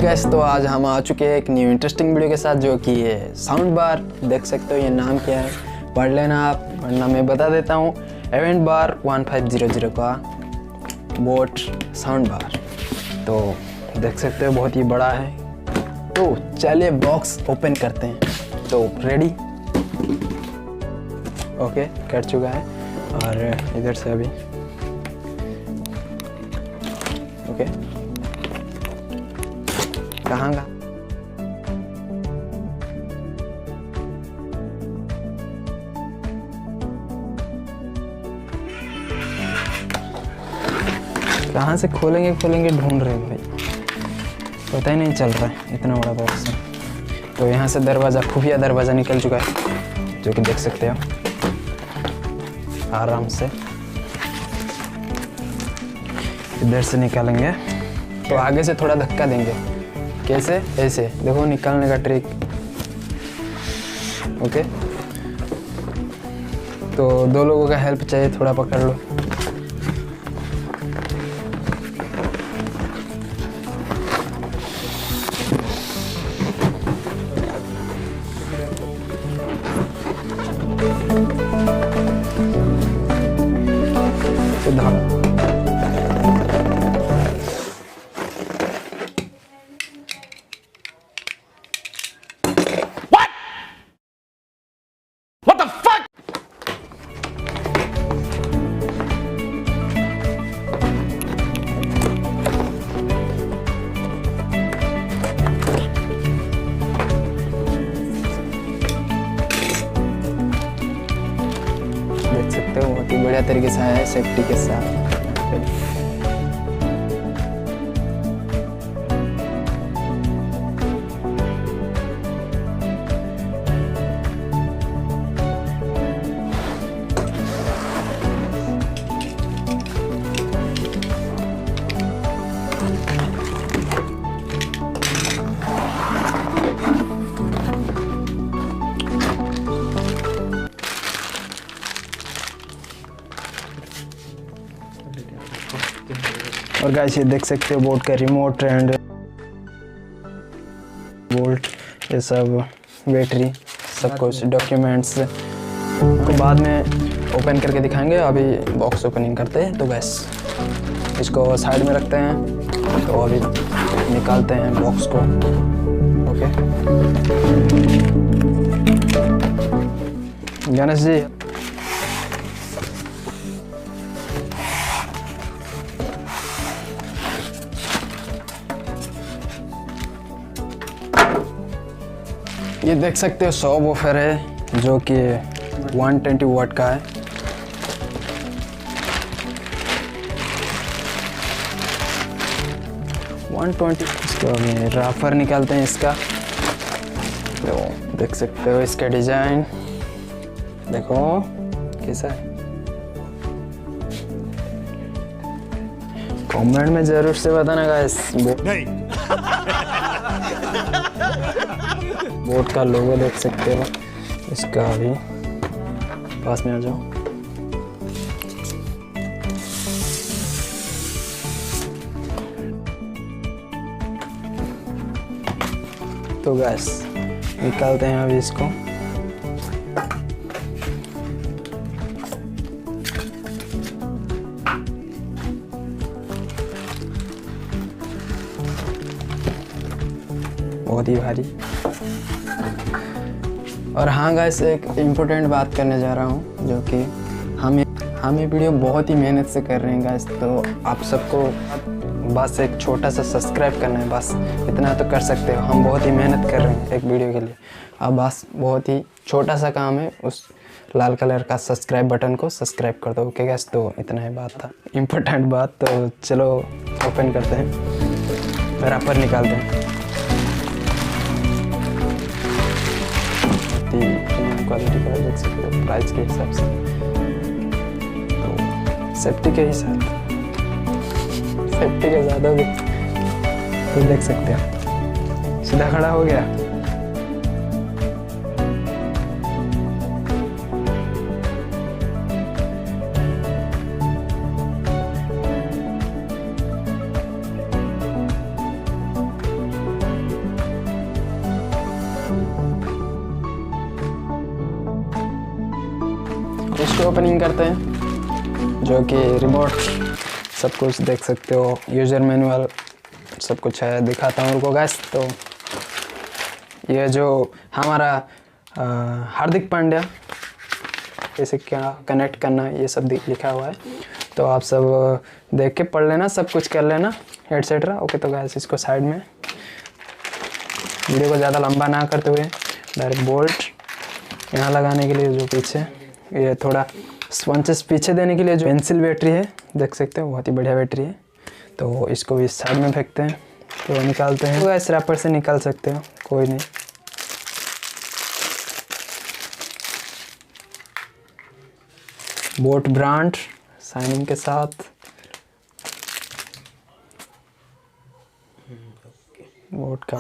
Guys, तो आज हम आ चुके हैं एक न्यू इंटरेस्टिंग वीडियो के साथ, जो कि है साउंड बार। देख सकते हो ये नाम क्या है, पढ़ लेना आप, वरना मैं बता देता हूँ। एवेंट बार 1500 का बोट साउंड बार। तो देख सकते हो बहुत ही बड़ा है। तो चलिए बॉक्स ओपन करते हैं। तो रेडी, ओके कर चुका है। और इधर से अभी ओके कहाँ का कहाँ से खोलेंगे ढूंढ रहे हैं भाई, पता ही नहीं चल रहा है, इतना बड़ा बॉक्स है। तो यहाँ से दरवाज़ा, खुफिया दरवाज़ा निकल चुका है, जो कि देख सकते हो आराम से। इधर से निकालेंगे तो आगे से थोड़ा धक्का देंगे। कैसे? ऐसे देखो, निकालने का ट्रिक। ओके, तो दो लोगों का हेल्प चाहिए, थोड़ा पकड़ लो। देख सकते हो बहुत ही बढ़िया तरीके से आया है, सेफ्टी के साथ। और गाइस ये देख सकते हो बोर्ड का रिमोट एंड बोल्ट, ये सब बैटरी, सब कुछ डॉक्यूमेंट्स को बाद में ओपन करके दिखाएंगे। अभी बॉक्स ओपनिंग करते हैं। तो गैस इसको साइड में रखते हैं। तो अभी निकालते हैं बॉक्स को। ओके गणेश जी, ये देख सकते हो सब वूफर है, जो कि 120 वाट का है। इसको अभी राफर निकालते हैं इसका। तो देख सकते हो इसका डिजाइन, देखो कैसा है। कमेंट में जरूर से बताना गाइस। बोट का लोगो देख सकते हो, इसका भी पास में आ जाओ। तो गैस निकालते हैं अभी इसको। बहुत ही भारी। और हाँ गाइस, एक इम्पोर्टेंट बात करने जा रहा हूँ, जो कि हम ये वीडियो बहुत ही मेहनत से कर रहे हैं गाइस। तो आप सबको बस एक छोटा सा सब्सक्राइब करना है, बस इतना तो कर सकते हो। हम बहुत ही मेहनत कर रहे हैं एक वीडियो के लिए। अब बस बहुत ही छोटा सा काम है, उस लाल कलर का सब्सक्राइब बटन को सब्सक्राइब कर दो। ओके गाइस, तो इतना ही बात था, इम्पोर्टेंट बात। तो चलो ओपन करते हैं, रैपर निकालते हैं। क्वालिटी का देख सकते हो, प्राइस के हिसाब से, तो सेफ्टी के हिसाब, सेफ्टी के ज़्यादा भी। तो देख सकते हो सीधा खड़ा हो गया। ओपनिंग करते हैं, जो कि रिमोट सब कुछ देख सकते हो, यूज़र मैनुअल सब कुछ है। दिखाता हूँ उनको गाइस। तो ये जो हमारा हार्दिक पांड्या जैसे क्या कनेक्ट करना है ये सब लिखा हुआ है, तो आप सब देख के पढ़ लेना, सब कुछ कर लेना एटसेट्रा। ओके, तो गाइस इसको साइड में, वीडियो को ज़्यादा लंबा ना करते हुए डायरेक्ट बोल्ट यहाँ लगाने के लिए, जो पीछे ये थोड़ा स्पंचेस पीछे देने के लिए जो पेंसिल बैटरी है देख सकते हो, बहुत ही बढ़िया बैटरी है। तो इसको भी साइड में फेंकते हैं, तो निकालते हैं। तो इस रैपर से निकाल सकते हो, कोई नहीं। बोट ब्रांड साइनिंग के साथ, बोट का